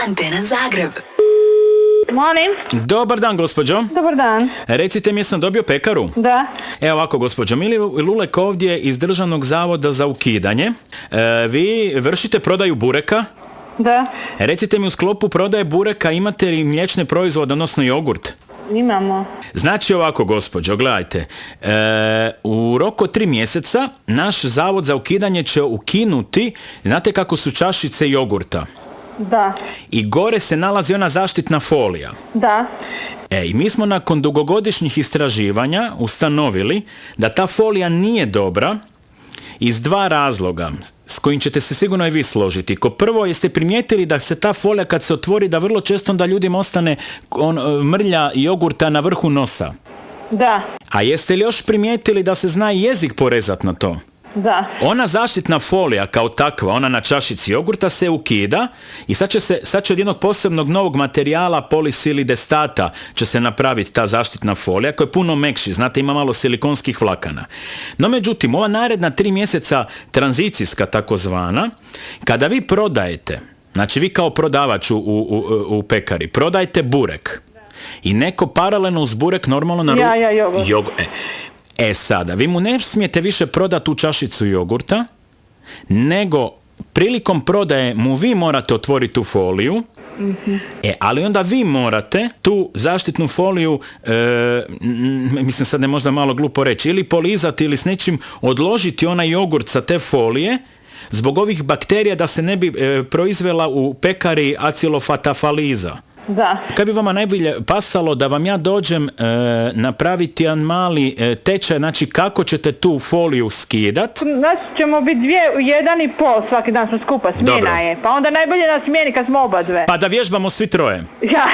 Antena Zagreb. Molim? Dobar dan, gospođo. Dobar dan. Recite mi, jesam dobio pekaru? Da. Evo ovako, gospođo, Mili Lulek ovdje iz Državnog zavoda za ukidanje. Vi vršite prodaju bureka? Da. Recite mi, u sklopu prodaje bureka imate li mliječne proizvode, odnosno jogurt? Imamo. Znači ovako, gospođo, gledajte, u roku od 3 mjeseca naš zavod za ukidanje će ukinuti, znate kako su čašice jogurta? Da. I gore se nalazi ona zaštitna folija. Da. I mi smo nakon dugogodišnjih istraživanja ustanovili da ta folija nije dobra iz 2 razloga s kojim ćete se sigurno i vi složiti. Ko prvo, jeste primijetili da se ta folija kad se otvori da vrlo često da ljudima ostane mrlja jogurta na vrhu nosa? Da. A jeste li još primijetili da se zna jezik porezat na to? Da. Ona zaštitna folija kao takva, ona na čašici jogurta se ukida i sad će od jednog posebnog novog materijala polisilidestata će se napraviti ta zaštitna folija koja je puno mekši, znate, ima malo silikonskih vlakana. No međutim, ova naredna 3 mjeseca tranzicijska takozvana, kada vi prodajete, znači vi kao prodavač u pekari, prodajete burek i neko paralelno uz burek normalno jogurt. Sada, vi mu ne smijete više prodati tu čašicu jogurta, nego prilikom prodaje mu vi morate otvoriti tu foliju, ali onda vi morate tu zaštitnu foliju, mislim sad ne možda malo glupo reći, ili polizati ili s nečim odložiti onaj jogurt sa te folije, zbog ovih bakterija da se ne bi proizvela u pekari acilofatafaliza. Da. Kad bi vama najbolje pasalo da vam ja dođem napraviti jedan mali tečaj, znači kako ćete tu foliju skidat? Znači ćemo biti 1,5 svaki dan smo skupa, smjena je. Pa onda najbolje na smjeni kad smo oba dve. Pa da vježbamo svi troje. Ja.